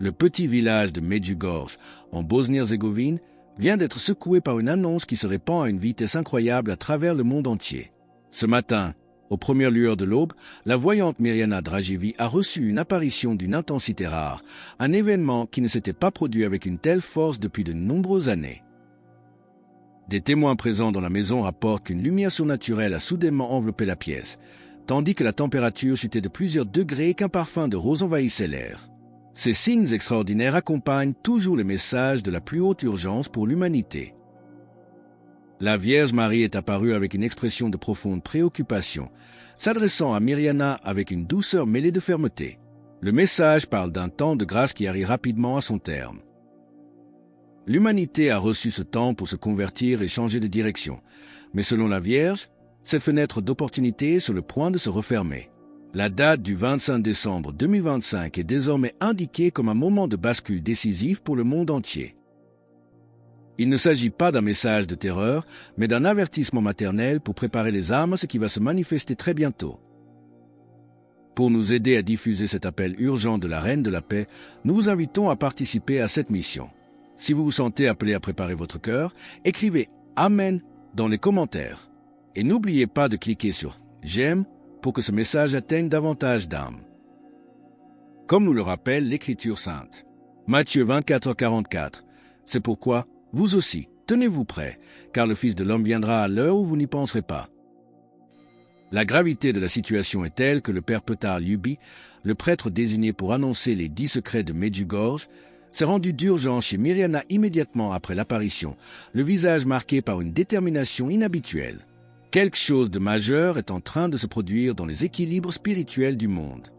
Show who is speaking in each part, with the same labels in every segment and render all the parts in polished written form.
Speaker 1: Le petit village de Medjugorje, en Bosnie-Herzégovine, vient d'être secoué par une annonce qui se répand à une vitesse incroyable à travers le monde entier. Ce matin, aux premières lueurs de l'aube, la voyante Mirjana Dragicevic a reçu une apparition d'une intensité rare, un événement qui ne s'était pas produit avec une telle force depuis de nombreuses années. Des témoins présents dans la maison rapportent qu'une lumière surnaturelle a soudainement enveloppé la pièce, tandis que la température chutait de plusieurs degrés et qu'un parfum de rose envahissait l'air. Ces signes extraordinaires accompagnent toujours les messages de la plus haute urgence pour l'humanité. La Vierge Marie est apparue avec une expression de profonde préoccupation, s'adressant à Mirjana avec une douceur mêlée de fermeté. Le message parle d'un temps de grâce qui arrive rapidement à son terme. L'humanité a reçu ce temps pour se convertir et changer de direction, mais selon la Vierge, cette fenêtre d'opportunité est sur le point de se refermer. La date du 25 décembre 2025 est désormais indiquée comme un moment de bascule décisif pour le monde entier. Il ne s'agit pas d'un message de terreur, mais d'un avertissement maternel pour préparer les âmes à ce qui va se manifester très bientôt. Pour nous aider à diffuser cet appel urgent de la Reine de la Paix, nous vous invitons à participer à cette mission. Si vous vous sentez appelé à préparer votre cœur, écrivez « Amen » dans les commentaires. Et n'oubliez pas de cliquer sur « J'aime » pour que ce message atteigne davantage d'âmes. Comme nous le rappelle l'Écriture sainte. Matthieu 24:44. C'est pourquoi, vous aussi, tenez-vous prêts, car le Fils de l'homme viendra à l'heure où vous n'y penserez pas. La gravité de la situation est telle que le père Petar Ljubi, le prêtre désigné pour annoncer les 10 secrets de Medjugorje, s'est rendu d'urgence chez Mirjana immédiatement après l'apparition, le visage marqué par une détermination inhabituelle. Quelque chose de majeur est en train de se produire dans les équilibres spirituels du monde.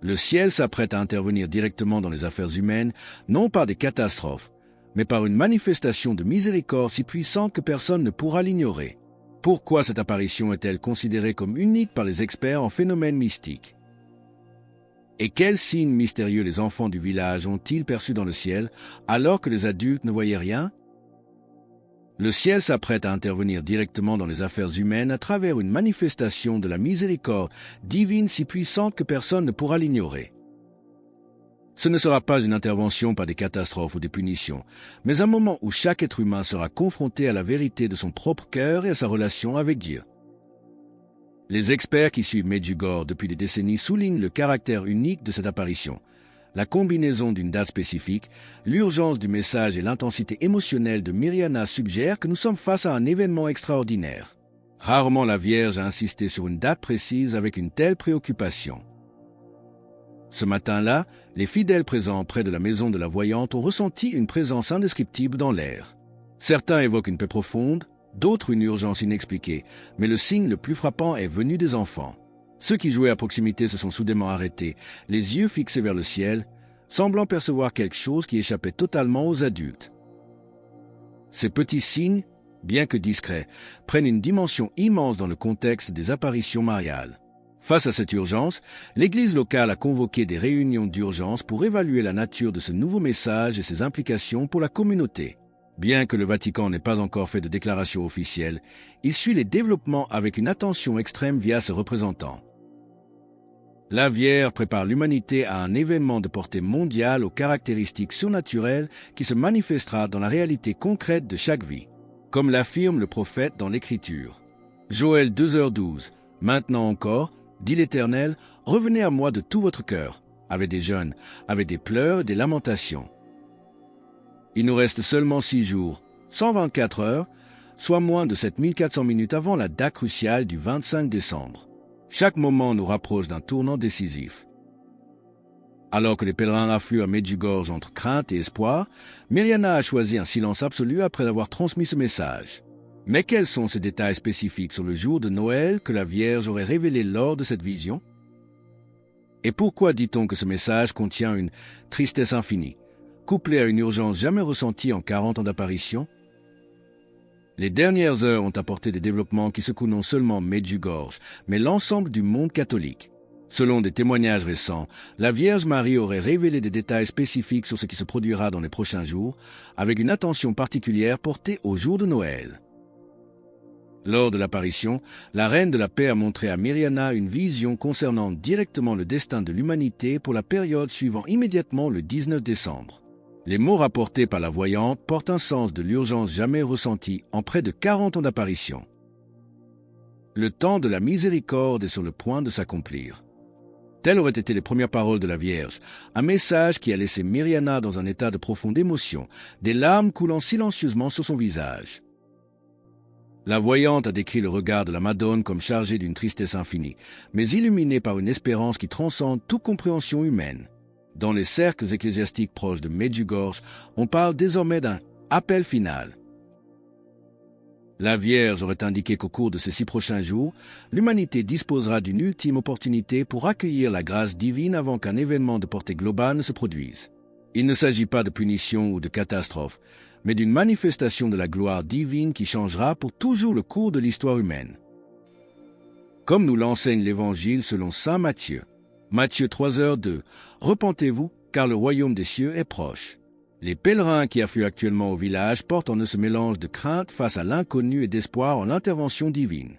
Speaker 1: Le ciel s'apprête à intervenir directement dans les affaires humaines, non par des catastrophes, mais par une manifestation de miséricorde si puissante que personne ne pourra l'ignorer. Pourquoi cette apparition est-elle considérée comme unique par les experts en phénomènes mystiques? Et quels signes mystérieux les enfants du village ont-ils perçus dans le ciel, alors que les adultes ne voyaient rien? Le ciel s'apprête à intervenir directement dans les affaires humaines à travers une manifestation de la miséricorde divine si puissante que personne ne pourra l'ignorer. Ce ne sera pas une intervention par des catastrophes ou des punitions, mais un moment où chaque être humain sera confronté à la vérité de son propre cœur et à sa relation avec Dieu. Les experts qui suivent Medjugorje depuis des décennies soulignent le caractère unique de cette apparition. La combinaison d'une date spécifique, l'urgence du message et l'intensité émotionnelle de Mirjana suggèrent que nous sommes face à un événement extraordinaire. Rarement la Vierge a insisté sur une date précise avec une telle préoccupation. Ce matin-là, les fidèles présents près de la maison de la voyante ont ressenti une présence indescriptible dans l'air. Certains évoquent une paix profonde, d'autres une urgence inexpliquée, mais le signe le plus frappant est venu des enfants. Ceux qui jouaient à proximité se sont soudainement arrêtés, les yeux fixés vers le ciel, semblant percevoir quelque chose qui échappait totalement aux adultes. Ces petits signes, bien que discrets, prennent une dimension immense dans le contexte des apparitions mariales. Face à cette urgence, l'Église locale a convoqué des réunions d'urgence pour évaluer la nature de ce nouveau message et ses implications pour la communauté. Bien que le Vatican n'ait pas encore fait de déclaration officielle, il suit les développements avec une attention extrême via ses représentants. La Vierge prépare l'humanité à un événement de portée mondiale aux caractéristiques surnaturelles qui se manifestera dans la réalité concrète de chaque vie, comme l'affirme le prophète dans l'Écriture. Joël 2h12, maintenant encore, dit l'Éternel, revenez à moi de tout votre cœur, avec des jeûnes, avec des pleurs et des lamentations. Il nous reste seulement 6 jours, 124 heures, soit moins de 7400 minutes avant la date cruciale du 25 décembre. Chaque moment nous rapproche d'un tournant décisif. Alors que les pèlerins affluent à Medjugorje entre crainte et espoir, Mirjana a choisi un silence absolu après avoir transmis ce message. Mais quels sont ces détails spécifiques sur le jour de Noël que la Vierge aurait révélé lors de cette vision? Et pourquoi dit-on que ce message contient une tristesse infinie, couplée à une urgence jamais ressentie en 40 ans d'apparition? Les dernières heures ont apporté des développements qui secouent non seulement Medjugorje, mais l'ensemble du monde catholique. Selon des témoignages récents, la Vierge Marie aurait révélé des détails spécifiques sur ce qui se produira dans les prochains jours, avec une attention particulière portée au jour de Noël. Lors de l'apparition, la reine de la paix a montré à Miriana une vision concernant directement le destin de l'humanité pour la période suivant immédiatement le 19 décembre. Les mots rapportés par la voyante portent un sens de l'urgence jamais ressentie en près de 40 ans d'apparition. Le temps de la miséricorde est sur le point de s'accomplir. Telles auraient été les premières paroles de la Vierge, un message qui a laissé Miriana dans un état de profonde émotion, des larmes coulant silencieusement sur son visage. La voyante a décrit le regard de la Madone comme chargé d'une tristesse infinie, mais illuminé par une espérance qui transcende toute compréhension humaine. Dans les cercles ecclésiastiques proches de Medjugorje, on parle désormais d'un appel final. La Vierge aurait indiqué qu'au cours de ces 6 prochains jours, l'humanité disposera d'une ultime opportunité pour accueillir la grâce divine avant qu'un événement de portée globale ne se produise. Il ne s'agit pas de punition ou de catastrophe, mais d'une manifestation de la gloire divine qui changera pour toujours le cours de l'histoire humaine. Comme nous l'enseigne l'Évangile selon saint Matthieu. Matthieu 3h2. Repentez-vous, car le royaume des cieux est proche. Les pèlerins qui affluent actuellement au village portent en eux ce mélange de crainte face à l'inconnu et d'espoir en l'intervention divine.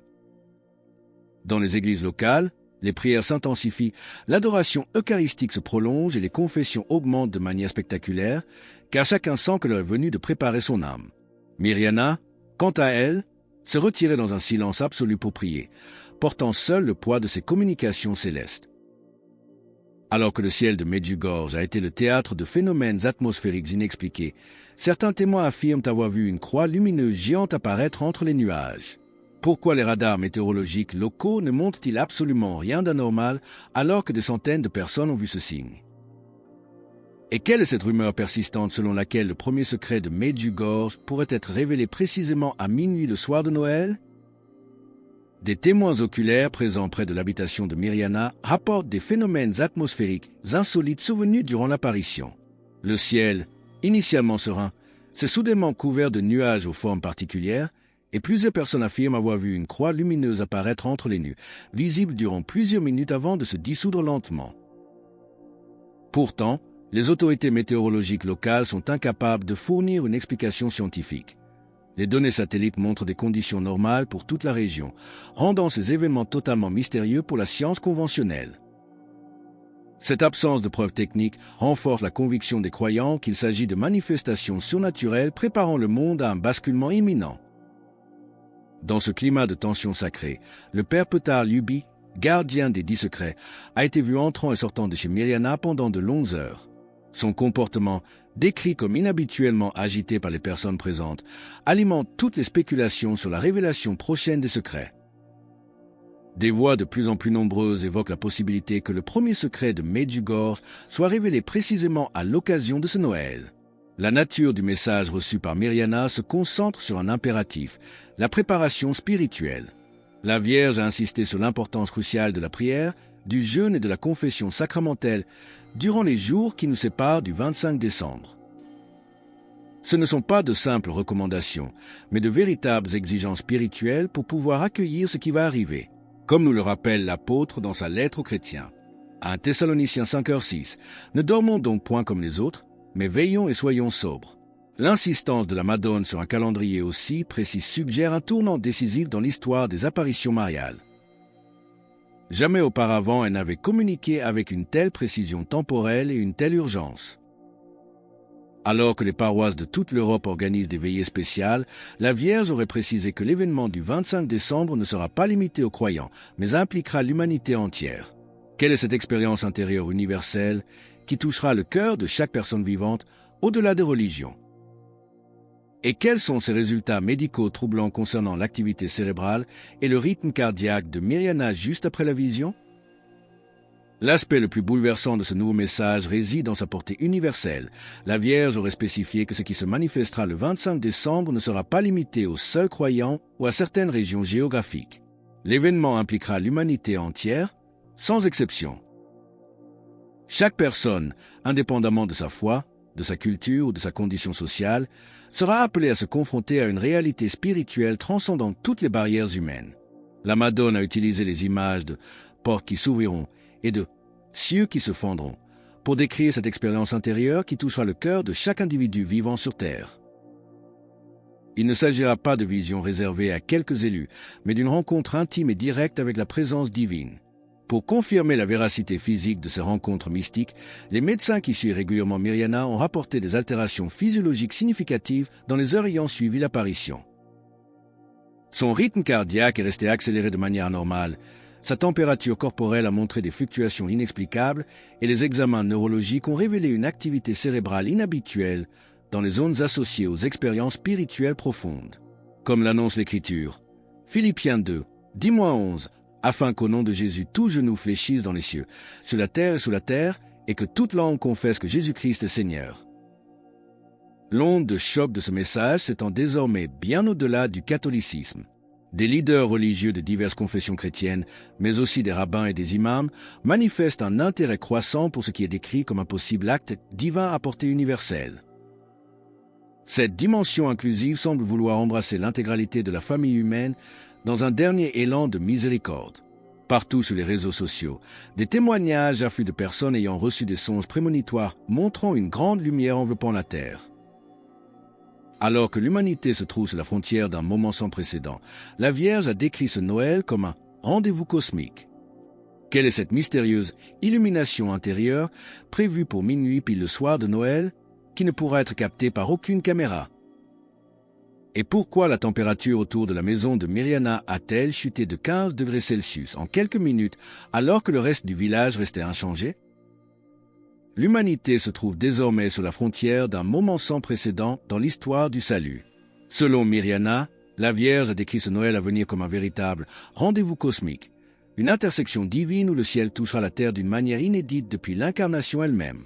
Speaker 1: Dans les églises locales, les prières s'intensifient, l'adoration eucharistique se prolonge et les confessions augmentent de manière spectaculaire, car chacun sent que l'heure est venue de préparer son âme. Miriana, quant à elle, se retirait dans un silence absolu pour prier, portant seul le poids de ses communications célestes. Alors que le ciel de Medjugorje a été le théâtre de phénomènes atmosphériques inexpliqués, certains témoins affirment avoir vu une croix lumineuse géante apparaître entre les nuages. Pourquoi les radars météorologiques locaux ne montrent-ils absolument rien d'anormal alors que des centaines de personnes ont vu ce signe? Et quelle est cette rumeur persistante selon laquelle le premier secret de Medjugorje pourrait être révélé précisément à minuit le soir de Noël? Des témoins oculaires présents près de l'habitation de Miriana rapportent des phénomènes atmosphériques insolites survenus durant l'apparition. Le ciel, initialement serein, s'est soudainement couvert de nuages aux formes particulières, et plusieurs personnes affirment avoir vu une croix lumineuse apparaître entre les nues, visible durant plusieurs minutes avant de se dissoudre lentement. Pourtant, les autorités météorologiques locales sont incapables de fournir une explication scientifique. Les données satellites montrent des conditions normales pour toute la région, rendant ces événements totalement mystérieux pour la science conventionnelle. Cette absence de preuves techniques renforce la conviction des croyants qu'il s'agit de manifestations surnaturelles préparant le monde à un basculement imminent. Dans ce climat de tension sacrée, le père Petar Ljubi, gardien des 10 secrets, a été vu entrant et sortant de chez Miriana pendant de longues heures. Son comportement, décrit comme inhabituellement agité par les personnes présentes, alimente toutes les spéculations sur la révélation prochaine des secrets. Des voix de plus en plus nombreuses évoquent la possibilité que le premier secret de Medjugorje soit révélé précisément à l'occasion de ce Noël. La nature du message reçu par Miriana se concentre sur un impératif, la préparation spirituelle. La Vierge a insisté sur l'importance cruciale de la prière, du jeûne et de la confession sacramentelle durant les jours qui nous séparent du 25 décembre. Ce ne sont pas de simples recommandations, mais de véritables exigences spirituelles pour pouvoir accueillir ce qui va arriver, comme nous le rappelle l'apôtre dans sa lettre aux chrétiens. À 1 Thessaloniciens 5h6, ne dormons donc point comme les autres, mais veillons et soyons sobres. L'insistance de la Madone sur un calendrier aussi précis suggère un tournant décisif dans l'histoire des apparitions mariales. Jamais auparavant elle n'avait communiqué avec une telle précision temporelle et une telle urgence. Alors que les paroisses de toute l'Europe organisent des veillées spéciales, la Vierge aurait précisé que l'événement du 25 décembre ne sera pas limité aux croyants, mais impliquera l'humanité entière. Quelle est cette expérience intérieure universelle qui touchera le cœur de chaque personne vivante au-delà des religions? Et quels sont ces résultats médicaux troublants concernant l'activité cérébrale et le rythme cardiaque de Miriana juste après la vision? L'aspect le plus bouleversant de ce nouveau message réside dans sa portée universelle. La Vierge aurait spécifié que ce qui se manifestera le 25 décembre ne sera pas limité aux seuls croyants ou à certaines régions géographiques. L'événement impliquera l'humanité entière, sans exception. Chaque personne, indépendamment de sa foi, de sa culture ou de sa condition sociale, sera appelée à se confronter à une réalité spirituelle transcendant toutes les barrières humaines. La Madone a utilisé les images de portes qui s'ouvriront et de cieux qui se fendront pour décrire cette expérience intérieure qui touchera le cœur de chaque individu vivant sur Terre. Il ne s'agira pas de visions réservées à quelques élus, mais d'une rencontre intime et directe avec la présence divine. Pour confirmer la véracité physique de ces rencontres mystiques, les médecins qui suivent régulièrement Mirjana ont rapporté des altérations physiologiques significatives dans les heures ayant suivi l'apparition. Son rythme cardiaque est resté accéléré de manière anormale, sa température corporelle a montré des fluctuations inexplicables et les examens neurologiques ont révélé une activité cérébrale inhabituelle dans les zones associées aux expériences spirituelles profondes. Comme l'annonce l'Écriture, Philippiens 2, 10-11, afin qu'au nom de Jésus tout genou fléchisse dans les cieux, sur la terre et sous la terre, et que toute langue confesse que Jésus-Christ est Seigneur. L'onde de choc de ce message s'étend désormais bien au-delà du catholicisme. Des leaders religieux de diverses confessions chrétiennes, mais aussi des rabbins et des imams, manifestent un intérêt croissant pour ce qui est décrit comme un possible acte divin à portée universelle. Cette dimension inclusive semble vouloir embrasser l'intégralité de la famille humaine dans un dernier élan de miséricorde. Partout sur les réseaux sociaux, des témoignages affluent de personnes ayant reçu des songes prémonitoires montrant une grande lumière enveloppant la Terre. Alors que l'humanité se trouve sur la frontière d'un moment sans précédent, la Vierge a décrit ce Noël comme un rendez-vous cosmique. Quelle est cette mystérieuse illumination intérieure prévue pour minuit pile le soir de Noël qui ne pourra être captée par aucune caméra? Et pourquoi la température autour de la maison de Mirjana a-t-elle chuté de 15 degrés Celsius en quelques minutes alors que le reste du village restait inchangé? L'humanité se trouve désormais sur la frontière d'un moment sans précédent dans l'histoire du salut. Selon Mirjana, la Vierge a décrit ce Noël à venir comme un véritable rendez-vous cosmique, une intersection divine où le ciel touchera la terre d'une manière inédite depuis l'incarnation elle-même.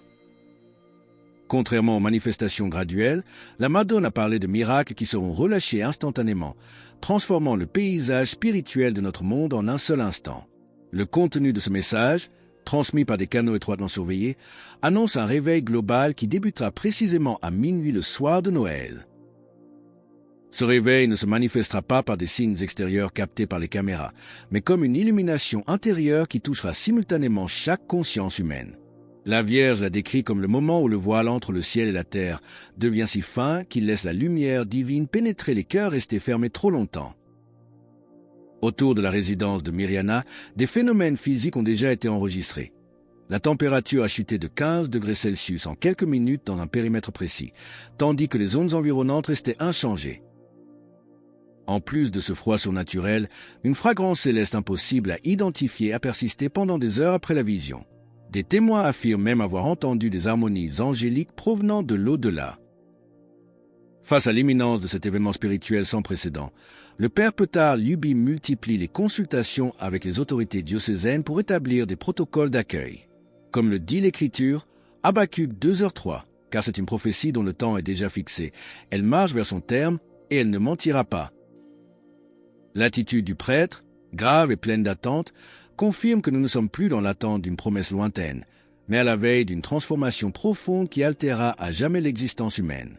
Speaker 1: Contrairement aux manifestations graduelles, la Madone a parlé de miracles qui seront relâchés instantanément, transformant le paysage spirituel de notre monde en un seul instant. Le contenu de ce message, transmis par des canaux étroitement surveillés, annonce un réveil global qui débutera précisément à minuit le soir de Noël. Ce réveil ne se manifestera pas par des signes extérieurs captés par les caméras, mais comme une illumination intérieure qui touchera simultanément chaque conscience humaine. La Vierge l'a décrit comme le moment où le voile entre le ciel et la terre devient si fin qu'il laisse la lumière divine pénétrer les cœurs restés fermés trop longtemps. Autour de la résidence de Mirjana, des phénomènes physiques ont déjà été enregistrés. La température a chuté de 15 degrés Celsius en quelques minutes dans un périmètre précis, tandis que les zones environnantes restaient inchangées. En plus de ce froid surnaturel, une fragrance céleste impossible à identifier a persisté pendant des heures après la vision. Des témoins affirment même avoir entendu des harmonies angéliques provenant de l'au-delà. Face à l'imminence de cet événement spirituel sans précédent, le père Petar Luby multiplie les consultations avec les autorités diocésaines pour établir des protocoles d'accueil. Comme le dit l'Écriture, Habacuc 2h3, car c'est une prophétie dont le temps est déjà fixé. Elle marche vers son terme et elle ne mentira pas. L'attitude du prêtre, grave et pleine d'attente, confirme que nous ne sommes plus dans l'attente d'une promesse lointaine, mais à la veille d'une transformation profonde qui altérera à jamais l'existence humaine.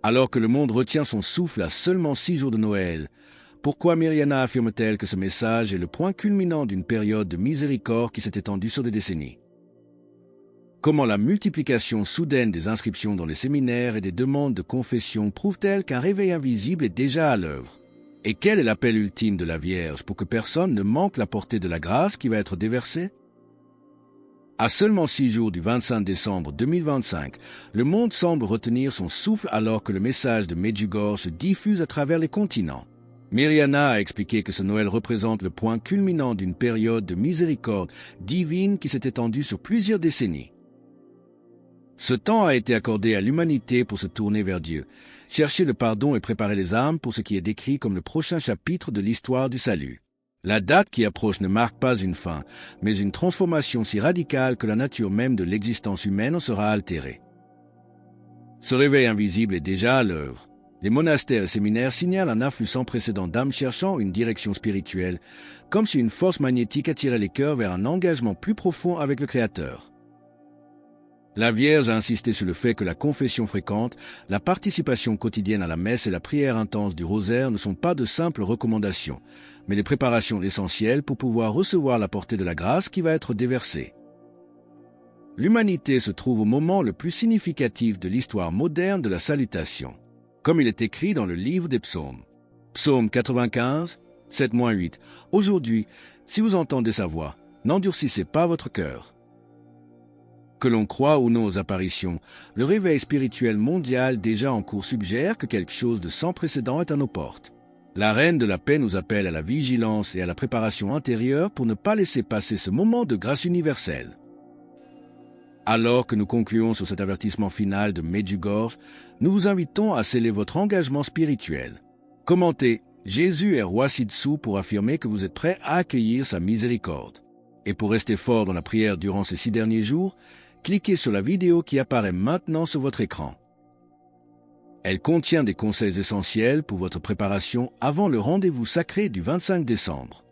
Speaker 1: Alors que le monde retient son souffle à seulement 6 jours de Noël, pourquoi Mirjana affirme-t-elle que ce message est le point culminant d'une période de miséricorde qui s'est étendue sur des décennies? Comment la multiplication soudaine des inscriptions dans les séminaires et des demandes de confession prouve-t-elle qu'un réveil invisible est déjà à l'œuvre? Et quel est l'appel ultime de la Vierge pour que personne ne manque la portée de la grâce qui va être déversée? À seulement 6 jours du 25 décembre 2025, le monde semble retenir son souffle alors que le message de Medjugorje se diffuse à travers les continents. Mirjana a expliqué que ce Noël représente le point culminant d'une période de miséricorde divine qui s'est étendue sur plusieurs décennies. Ce temps a été accordé à l'humanité pour se tourner vers Dieu, chercher le pardon et préparer les âmes pour ce qui est décrit comme le prochain chapitre de l'histoire du salut. La date qui approche ne marque pas une fin, mais une transformation si radicale que la nature même de l'existence humaine en sera altérée. Ce réveil invisible est déjà à l'œuvre. Les monastères et séminaires signalent un afflux sans précédent d'âmes cherchant une direction spirituelle, comme si une force magnétique attirait les cœurs vers un engagement plus profond avec le Créateur. La Vierge a insisté sur le fait que la confession fréquente, la participation quotidienne à la messe et la prière intense du rosaire ne sont pas de simples recommandations, mais des préparations essentielles pour pouvoir recevoir la portée de la grâce qui va être déversée. L'humanité se trouve au moment le plus significatif de l'histoire moderne de la salutation. comme il est écrit dans le livre des psaumes. Psaume 95, 7-8. Aujourd'hui, si vous entendez sa voix, n'endurcissez pas votre cœur. Que l'on croie ou non aux apparitions, le réveil spirituel mondial déjà en cours suggère que quelque chose de sans précédent est à nos portes. La Reine de la Paix nous appelle à la vigilance et à la préparation intérieure pour ne pas laisser passer ce moment de grâce universelle. Alors que nous concluons sur cet avertissement final de Medjugorje, nous vous invitons à sceller votre engagement spirituel. Commentez « Jésus est roi ci-dessous » pour affirmer que vous êtes prêt à accueillir sa miséricorde. Et pour rester fort dans la prière durant ces 6 derniers jours, cliquez sur la vidéo qui apparaît maintenant sur votre écran. Elle contient des conseils essentiels pour votre préparation avant le rendez-vous sacré du 25 décembre.